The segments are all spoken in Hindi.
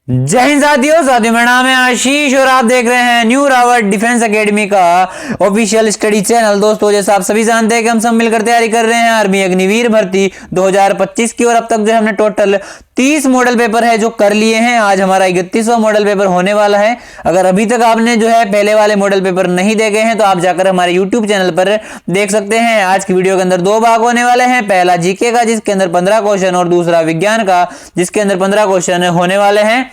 जय हिंद साथियों मेरा नाम है आशीष और आप देख रहे हैं न्यू रावत डिफेंस एकेडमी का ऑफिशियल स्टडी चैनल। दोस्तों जैसा आप सभी जानते हैं कि हम सब मिलकर तैयारी कर रहे हैं आर्मी अग्निवीर भर्ती 2025 की। और अब तक जो है हमने टोटल 30 मॉडल पेपर है जो कर लिए हैं। आज हमारा 31वां मॉडल पेपर होने वाला है। अगर अभी तक आपने जो है पहले वाले मॉडल पेपर नहीं देखे हैं तो आप जाकर हमारे यूट्यूब चैनल पर देख सकते हैं। आज की वीडियो के अंदर दो भाग होने वाले हैं, पहला जीके का जिसके अंदर 15 क्वेश्चन और दूसरा विज्ञान का जिसके अंदर 15 क्वेश्चन होने वाले हैं।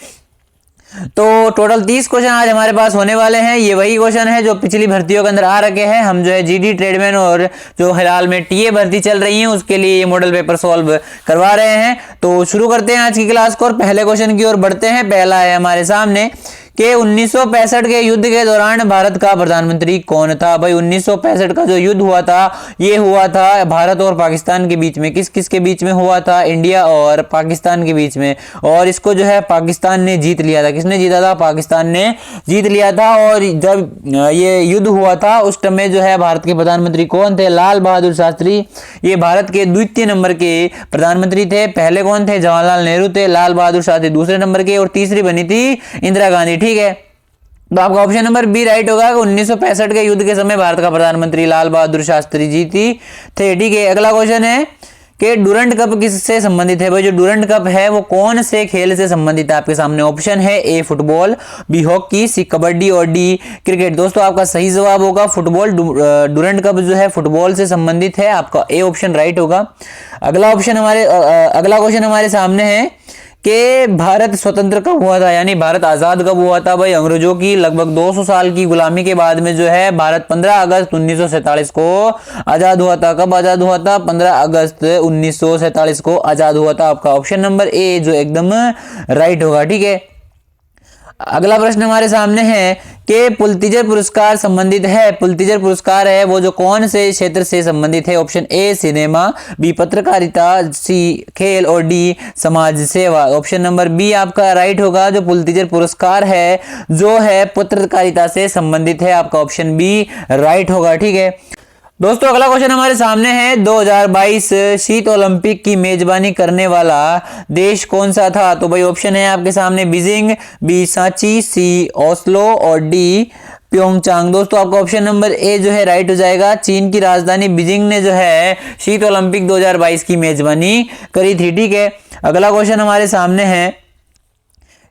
तो टोटल 30 क्वेश्चन आज हमारे पास होने वाले हैं। ये वही क्वेश्चन है जो पिछली भर्तियों के अंदर आ रखे हैं। हम जो है जीडी ट्रेडमैन और जो फिलहाल में टीए भर्ती चल रही है उसके लिए ये मॉडल पेपर सॉल्व करवा रहे हैं। तो शुरू करते हैं आज की क्लास को और पहले क्वेश्चन की ओर बढ़ते हैं। पहला है हमारे सामने कि 1965 के युद्ध के दौरान भारत का प्रधानमंत्री कौन था। भाई 1965 का जो युद्ध हुआ था ये हुआ था भारत और पाकिस्तान के बीच में। किस किस के बीच में हुआ था? इंडिया और पाकिस्तान के बीच में। और इसको जो है पाकिस्तान ने जीत लिया था। किसने जीता था? पाकिस्तान ने जीत लिया था। और जब ये युद्ध हुआ था उस समय जो है भारत के प्रधानमंत्री कौन थे? लाल बहादुर शास्त्री। ये भारत के द्वितीय नंबर के प्रधानमंत्री थे। पहले कौन थे? जवाहरलाल नेहरू थे। लाल बहादुर शास्त्री दूसरे नंबर के और तीसरी बनी थी इंदिरा गांधी। ठीक है, तो आपका ऑप्शन नंबर बी राइट होगा कि 1965 के युद्ध के समय भारत का प्रधानमंत्री लाल बहादुर शास्त्री जी थे। ठीक है, अगला क्वेश्चन है कि डूरंड कप किससे संबंधित है। भाई जो डूरंड कप है वो कौन से खेल से संबंधित है? आपके सामने ऑप्शन है ए फुटबॉल, बी हॉकी, सी कबड्डी और डी क्रिकेट। दोस्तों आपका सही जवाब होगा फुटबॉल। डूरंड कप जो है फुटबॉल से संबंधित है। आपका ए ऑप्शन राइट होगा। अगला क्वेश्चन हमारे सामने है कि भारत स्वतंत्र कब हुआ था, यानी भारत आजाद कब हुआ था। भाई अंग्रेजों की लगभग 200 साल की गुलामी के बाद में जो है भारत 15 अगस्त 1947 को आजाद हुआ था। कब आजाद हुआ था? 15 अगस्त 1947 को आजाद हुआ था। आपका ऑप्शन नंबर ए जो एकदम राइट होगा। ठीक है, अगला प्रश्न हमारे सामने है कि पुलित्जर पुरस्कार संबंधित है। पुलित्जर पुरस्कार है वो जो कौन से क्षेत्र से संबंधित है? ऑप्शन ए सिनेमा, बी पत्रकारिता, सी खेल और डी समाज सेवा। ऑप्शन नंबर बी आपका राइट होगा। जो पुलित्जर पुरस्कार है जो है पत्रकारिता से संबंधित है। आपका ऑप्शन बी राइट होगा। ठीक है दोस्तों, अगला क्वेश्चन हमारे सामने है 2022 शीत ओलंपिक की मेजबानी करने वाला देश कौन सा था। तो भाई ऑप्शन है आपके सामने बीजिंग, बी सांची, सी ओस्लो और डी प्योंगचांग। दोस्तों आपका ऑप्शन नंबर ए जो है राइट हो जाएगा। चीन की राजधानी बीजिंग ने जो है शीत ओलंपिक 2022 की मेजबानी करी थी। ठीक है, अगला क्वेश्चन हमारे सामने है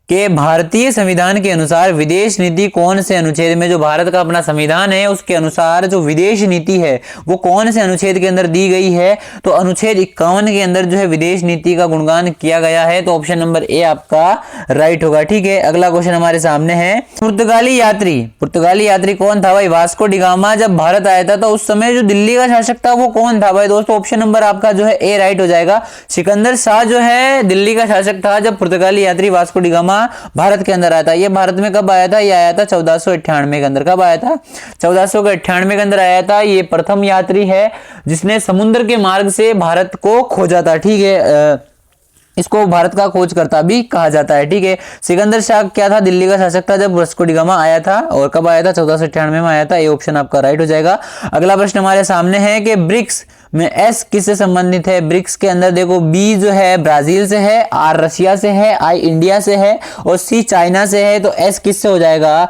कि भारतीय संविधान के अनुसार विदेश नीति कौन से अनुच्छेद में, जो भारत का अपना संविधान है उसके अनुसार जो विदेश नीति है वो कौन से अनुच्छेद के अंदर दी गई है? तो अनुच्छेद 51 के अंदर जो है विदेश नीति का गुणगान किया गया है। तो ऑप्शन नंबर ए आपका राइट होगा। ठीक है, अगला क्वेश्चन हमारे सामने है पुर्तगाली यात्री कौन था? भाई वास्को डिगामा जब भारत आया था तो उस समय जो दिल्ली का शासक था वो कौन था? भाई दोस्तों ऑप्शन नंबर आपका जो है ए राइट हो जाएगा। सिकंदर शाह जो है दिल्ली का शासक था जब पुर्तगाली यात्री वास्को डिगामा भारत के अंदर आया था। ये भारत में कब आया था? ये आया था 1498 के अंदर। कब आया था? 1498 के अंदर आया था। ये प्रथम यात्री है जिसने समुद्र के मार्ग से भारत को खोजा था। ठीक है, इसको भारत का खोजकर्ता भी कहा जाता है। ठीक है, सिकंदर शाह क्या था? दिल्ली का शासक था जब वास्को डिगामा आया था। और कब आया था? 1498 में आया था। ये ऑप्शन आपका राइट हो जाएगा। अगला प्रश्न हमारे सामने है कि ब्रिक्स में एस किससे संबंधित है? ब्रिक्स के अंदर देखो बी जो है ब्राजील से है, आर रशिया से है, आई इंडिया से है और सी चाइना से है। तो एस किससे हो जाएगा?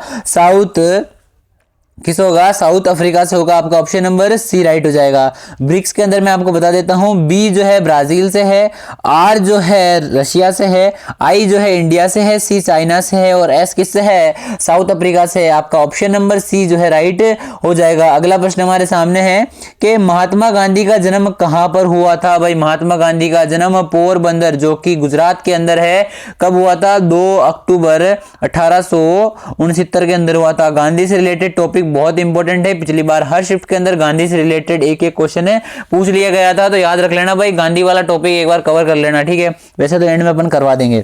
किस होगा? साउथ अफ्रीका से होगा। आपका ऑप्शन नंबर सी राइट हो जाएगा। ब्रिक्स के अंदर मैं आपको बता देता हूं बी जो है ब्राजील से है, आर जो है रशिया से है, आई जो है इंडिया से है, सी चाइना से है और एस किससे है? साउथ अफ्रीका से है। आपका ऑप्शन नंबर सी जो है राइट हो जाएगा। अगला प्रश्न हमारे सामने है कि महात्मा गांधी का जन्म कहां पर हुआ था? भाई महात्मा गांधी का जन्म पोरबंदर जो कि गुजरात के अंदर है। कब हुआ था? 2 अक्टूबर 1869 के अंदर हुआ था। गांधी से रिलेटेड टॉपिक बहुत इंपॉर्टेंट है। पिछली बार हर शिफ्ट के अंदर गांधी से रिलेटेड एक क्वेश्चन है पूछ लिया गया था, तो याद रख लेना भाई, गांधी वाला टॉपिक एक बार कवर कर लेना। ठीक है, वैसे तो एंड में अपन करवा देंगे।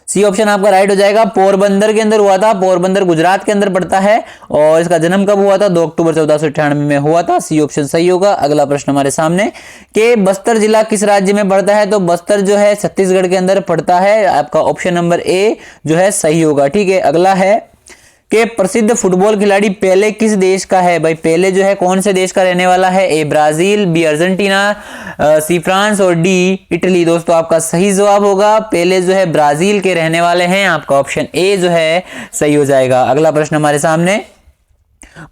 सी ऑप्शन आपका राइट हो जाएगा। पोरबंदर के अंदर हुआ था। पोरबंदर गुजरात के अंदर पड़ता है और इसका जन्म कब हुआ था? 2 अक्टूबर 1498 में हुआ था। सी ऑप्शन सही होगा। अगला प्रश्न हमारे सामने कि बस्तर जिला किस राज्य में पड़ता है? तो बस्तर जो है छत्तीसगढ़ के अंदर पड़ता है। आपका ऑप्शन नंबर ए जो है सही होगा। ठीक है, अगला है के प्रसिद्ध फुटबॉल खिलाड़ी पेले किस देश का है? भाई पेले जो है कौन से देश का रहने वाला है? A Brazil, B Argentina, C France और डी इटली। दोस्तों आपका सही जवाब होगा पेले जो है ब्राजील के रहने वाले हैं। आपका ऑप्शन ए जो है सही हो जाएगा। अगला प्रश्न हमारे सामने,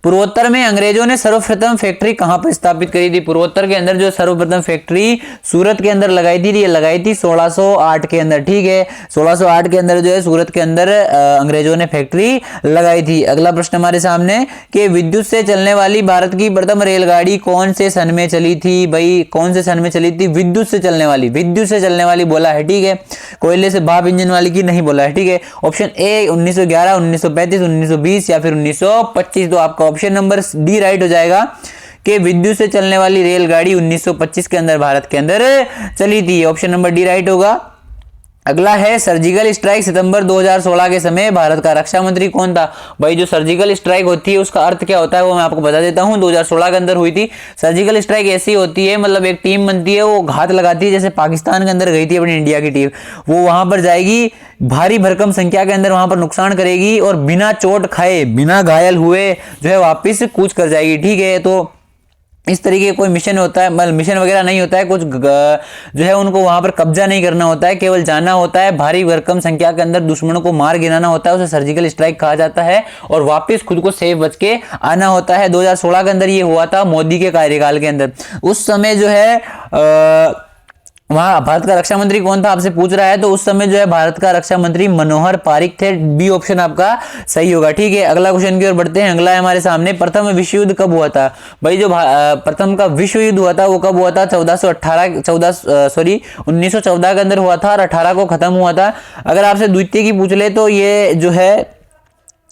पूर्वोत्तर में अंग्रेजों ने सर्वप्रथम फैक्ट्री कहां पर स्थापित करी थी? पूर्वोत्तर के अंदर जो सर्वप्रथम फैक्ट्री सूरत के अंदर लगाई थी, ये लगाई थी 1608 के अंदर। ठीक है, 1608 के अंदर जो है सूरत के अंदर अंग्रेजों ने फैक्ट्री लगाई थी। अगला प्रश्न हमारे सामने कि विद्युत से चलने वाली भारत की प्रथम रेलगाड़ी कौन से सन में चली थी? भाई कौन से सन में चली थी? विद्युत से चलने वाली बोला है। ठीक है, कोयले से भाप इंजन वाली की नहीं बोला है। ठीक है, ऑप्शन ए 1911, 1935, 1920 या फिर 1925। तो आपका ऑप्शन नंबर डी राइट हो जाएगा कि विद्युत से चलने वाली रेलगाड़ी 1925 के अंदर भारत के अंदर चली थी। ऑप्शन नंबर डी राइट होगा। अगला है सर्जिकल स्ट्राइक सितंबर 2016 के समय भारत का रक्षा मंत्री कौन था? भाई जो सर्जिकल स्ट्राइक होती है उसका अर्थ क्या होता है वो मैं आपको बता देता हूं। 2016 के अंदर हुई थी सर्जिकल स्ट्राइक। ऐसी होती है, मतलब एक टीम बनती है, वो घात लगाती है। जैसे पाकिस्तान के अंदर गई थी अपनी इंडिया की टीम, वो वहां पर जाएगी, भारी भरकम संख्या के अंदर वहां पर नुकसान करेगी और बिना चोट खाए, बिना घायल हुए जो है वापिस कूच कर जाएगी। ठीक है, तो इस तरीके का कोई मिशन होता है, मतलब मिशन वगैरह नहीं होता है, कुछ जो है उनको वहां पर कब्जा नहीं करना होता है, केवल जाना होता है, भारी भरकम संख्या के अंदर दुश्मनों को मार गिराना होता है, उसे सर्जिकल स्ट्राइक कहा जाता है और वापस खुद को सेफ बच के आना होता है। 2016 के अंदर ये हुआ था मोदी के कार्यकाल के अंदर। उस समय जो है वहां भारत का रक्षा मंत्री कौन था आपसे पूछ रहा है, तो उस समय जो है भारत का रक्षा मंत्री मनोहर पारिक थे। बी ऑप्शन आपका सही होगा। ठीक है, अगला क्वेश्चन की ओर बढ़ते हैं। अगला है हमारे सामने, प्रथम विश्व युद्ध कब हुआ था? भाई जो प्रथम का विश्व युद्ध हुआ था वो कब हुआ था? 1914 के अंदर हुआ था और 18 को खत्म हुआ था। अगर आपसे द्वितीय की पूछ ले तो ये जो है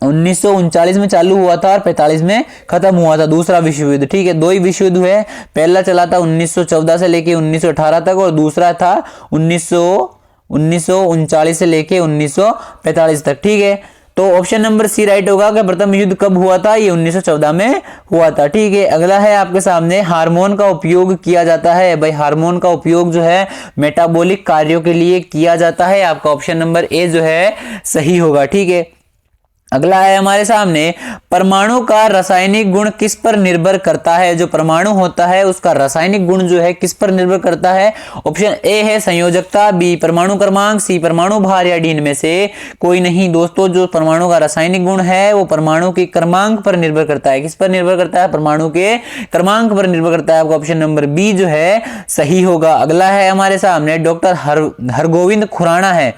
1939 में चालू हुआ था और 45 में खत्म हुआ था दूसरा विश्व युद्ध। ठीक है, दो ही विश्व युद्ध हुए, पहला चला था 1914 से लेके 1918 तक और दूसरा था 1939 से लेके 1945 तक। ठीक है, तो ऑप्शन नंबर सी राइट होगा कि प्रथम युद्ध कब हुआ था? ये 1914 में हुआ था। ठीक है, अगला है आपके सामने, हार्मोन का उपयोग किया जाता है। भाई हार्मोन का उपयोग जो है मेटाबॉलिक कार्यों के लिए किया जाता है। आपका ऑप्शन नंबर ए जो है सही होगा। ठीक है, अगला है हमारे सामने, परमाणु का रासायनिक गुण किस पर निर्भर करता है? जो परमाणु होता है उसका रासायनिक गुण जो है किस पर निर्भर करता है? ऑप्शन ए है संयोजकता, बी परमाणु क्रमांक, सी परमाणु भार या डी इनमें से कोई नहीं। दोस्तों जो परमाणु का रासायनिक गुण है वो परमाणु के क्रमांक पर निर्भर करता है। किस पर निर्भर करता है? परमाणु के क्रमांक पर निर्भर करता है। आपका ऑप्शन नंबर बी जो है सही होगा। अगला है हमारे सामने, डॉक्टर हरगोविंद खुराना है,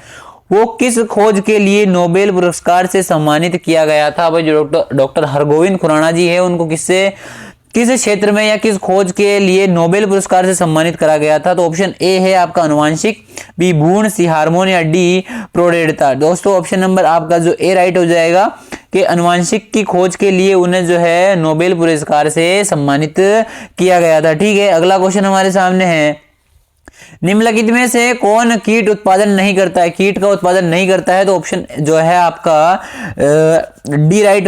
वो किस खोज के लिए नोबेल पुरस्कार से सम्मानित किया गया था? भाई जो डॉक्टर हरगोविंद खुराना जी है उनको किस क्षेत्र में या किस खोज के लिए नोबेल पुरस्कार से सम्मानित करा गया था? तो ऑप्शन ए है आपका अनुवांशिक, बी भ्रूण, सी हार्मोन या डी प्रोडेढ़ता। दोस्तों ऑप्शन नंबर आपका जो ए राइट हो जाएगा कि अनुवांशिक की खोज के लिए उन्हें जो है नोबेल पुरस्कार से सम्मानित किया गया था। ठीक है, अगला क्वेश्चन हमारे सामने है, निम्नलिखित में से कौन कीट उत्पादन नहीं करता है? कीट का उत्पादन नहीं करता है तो ऑप्शन जो है आपका डी राइट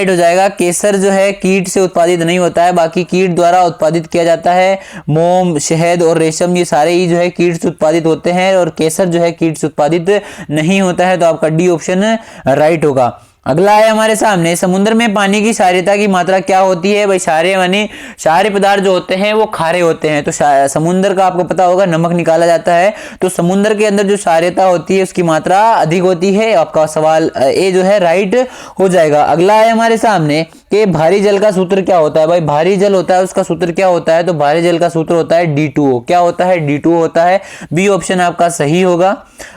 हो जाएगा। केसर जो है कीट से उत्पादित नहीं होता है, बाकी कीट द्वारा उत्पादित किया जाता है। मोम, शहद और रेशम ये सारे ही जो है कीट से उत्पादित होते हैं और केसर जो है कीट से उत्पादित नहीं होता है। तो आपका डी ऑप्शन राइट होगा। अगला है हमारे सामने, समुद्र में पानी की क्षारीयता की मात्रा क्या होती है? भाई क्षारीय यानी क्षारीय पदार्थ जो होते हैं वो खारे होते हैं। तो समुद्र का आपको पता होगा नमक निकाला जाता है, तो समुद्र के अंदर जो क्षारीयता होती है उसकी मात्रा अधिक होती है। आपका सवाल ए जो है राइट हो जाएगा। अगला है हमारे सामने कि भारी जल का सूत्र क्या होता है? भाई भारी जल होता है उसका सूत्र क्या होता है? तो भारी जल का सूत्र होता है D2O। क्या होता है? D2O होता है। बी ऑप्शन आपका सही होगा।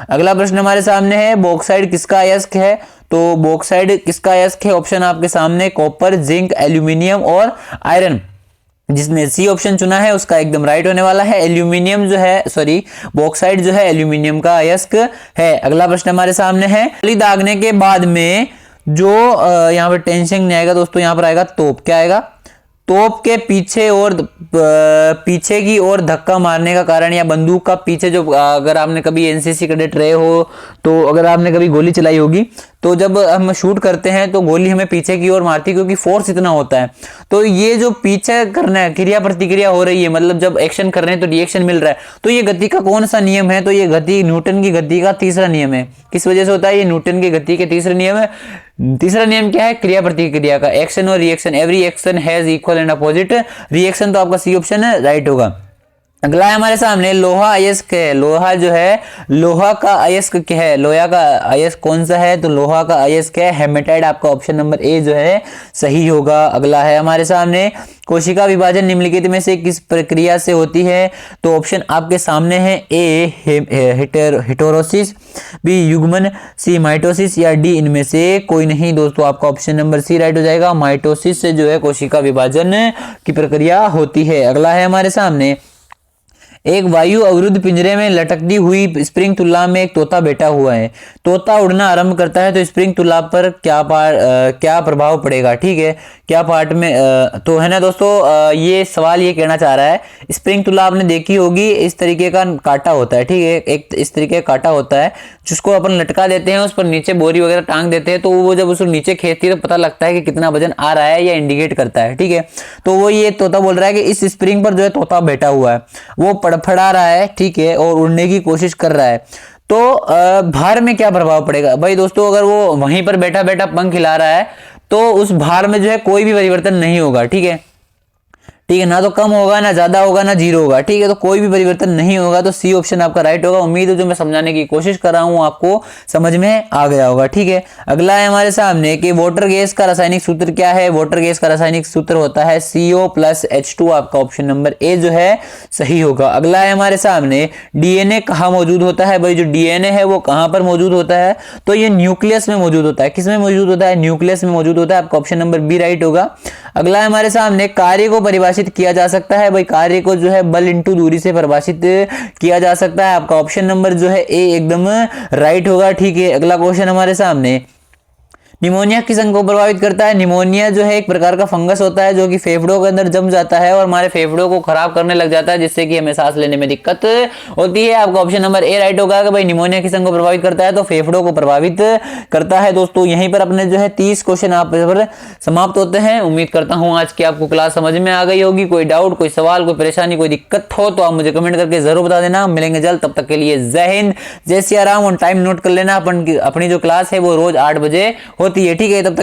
अगला प्रश्न हमारे सामने है, बॉक्साइड किसका अयस्क है? तो बॉक्साइड किसका अयस्क है? ऑप्शन आपके सामने कॉपर, जिंक, एल्यूमिनियम और आयरन। जिसमें सी ऑप्शन चुना है उसका एकदम राइट होने वाला है। एल्यूमिनियम जो है बॉक्साइड जो है एल्यूमिनियम का अयस्क है। अगला प्रश्न हमारे सामने है, गोली दागने के बाद में जो यहाँ पर टेंशन नहीं आएगा दोस्तों, यहाँ पर आएगा तोप। क्या आएगा? तोप के पीछे की ओर धक्का मारने का कारण या बंदूक का पीछे जो, अगर आपने कभी एनसीसी कैडेट रहे हो तो अगर आपने कभी गोली चलाई होगी तो जब हम शूट करते हैं तो गोली हमें पीछे की ओर मारती है क्योंकि फोर्स इतना होता है। तो ये जो पीछे करना है, क्रिया प्रतिक्रिया हो रही है, मतलब जब एक्शन कर रहे हैं तो रिएक्शन मिल रहा है, तो ये गति का कौन सा नियम है? तो ये गति न्यूटन की गति का तीसरा नियम है। किस वजह से होता है? ये न्यूटन की गति के तीसरा नियम है। तीसरा नियम क्या है? क्रिया प्रतिक्रिया का, एक्शन और reaction, every action has equal and opposite reaction. तो आपका सी ऑप्शन है राइट होगा। अगला है हमारे सामने लोहा अयस्क है। लोहा जो है, लोहा का अयस्क क्या है? लोहा का अयस्क कौन सा है? तो लोहा का अयस्क है हेमेटाइट। आपका ऑप्शन नंबर ए जो है सही होगा। अगला है हमारे सामने कोशिका विभाजन निम्नलिखित में से किस प्रक्रिया से होती है? तो ऑप्शन आपके सामने है ए हेटेरोसिस, बी युग्मन, सी माइटोसिस या डी इनमें से कोई नहीं। दोस्तों आपका ऑप्शन नंबर सी राइट हो जाएगा। माइटोसिस से जो है कोशिका विभाजन की प्रक्रिया होती है। अगला है हमारे सामने एक वायु अवरुद्ध पिंजरे में लटकती हुई स्प्रिंग तुला में एक तोता बैठा हुआ है। तोता उड़ना आरंभ करता है तो स्प्रिंग तुला पर क्या प्रभाव पड़ेगा? ठीक है, क्या पार्ट में तो है ना दोस्तों, ये सवाल ये कहना चाह रहा है, स्प्रिंग तुला आपने देखी होगी, इस तरीके का कांटा होता है, ठीक है, एक इस तरीके का कांटा होता है जिसको अपन लटका देते हैं, उस पर नीचे बोरी वगैरह टांग देते हैं, तो वो जब उसको नीचे खींचती है तो पता लगता है कि कितना वजन आ रहा है या इंडिकेट करता है। ठीक है, तो वो ये तोता बोल रहा है कि इस स्प्रिंग पर जो है तोता बैठा हुआ है, वो फड़फड़ा रहा है, ठीक है, और उड़ने की कोशिश कर रहा है, तो भार में क्या प्रभाव पड़ेगा? भाई दोस्तों, अगर वो वहीं पर बैठा बैठा पंख हिला रहा है तो उस भार में जो है कोई भी परिवर्तन नहीं होगा। ठीक है, ठीक है, ना तो कम होगा, ना ज्यादा होगा, ना जीरो होगा। ठीक है, तो कोई भी परिवर्तन नहीं होगा। तो सी ऑप्शन आपका राइट होगा। उम्मीद है जो मैं समझाने की कोशिश कर रहा हूं आपको समझ में आ गया होगा। ठीक है, अगला है हमारे सामने कि वाटर गैस का रासायनिक सूत्र क्या है? वाटर गैस का रासायनिक सूत्र होता है CO+H2। आपका ऑप्शन नंबर ए जो है सही होगा। अगला है हमारे सामने डीएनए कहाँ मौजूद होता है? भाई जो डीएनए है वो कहां पर मौजूद होता है? तो ये न्यूक्लियस में मौजूद होता है। किसमें मौजूद होता है? न्यूक्लियस में मौजूद होता है। आपका ऑप्शन नंबर बी राइट होगा। अगला है हमारे सामने कार्य को परिभाषित किया जा सकता है। भाई कार्य को जो है बल इंटू दूरी से परिभाषित किया जा सकता है। आपका ऑप्शन नंबर जो है ए एकदम राइट होगा। ठीक है, अगला क्वेश्चन हमारे सामने निमोनिया किस अंग को प्रभावित करता है? निमोनिया जो है एक प्रकार का फंगस होता है जो कि फेफड़ों के अंदर जम जाता है और हमारे फेफड़ों को खराब करने लग जाता है, जिससे कि हमें सांस लेने में दिक्कत होती है। आपका ऑप्शन नंबर ए राइट होगा कि भाई निमोनिया किस अंग को प्रभावित करता है? तो फेफड़ों को प्रभावित करता है। दोस्तों यहीं पर अपने जो है 30 क्वेश्चन आप पर समाप्त होते हैं। उम्मीद करता हूँ आज की आपको क्लास समझ में आ गई होगी। कोई डाउट, कोई सवाल, कोई परेशानी, कोई दिक्कत हो तो आप मुझे कमेंट करके जरूर बता देना। मिलेंगे जल्द, तब तक के लिए जय हिंद, जय सिया राम। और टाइम नोट कर लेना, अपनी जो क्लास है वो रोज 8 बजे होती है। ठीक है, तब तक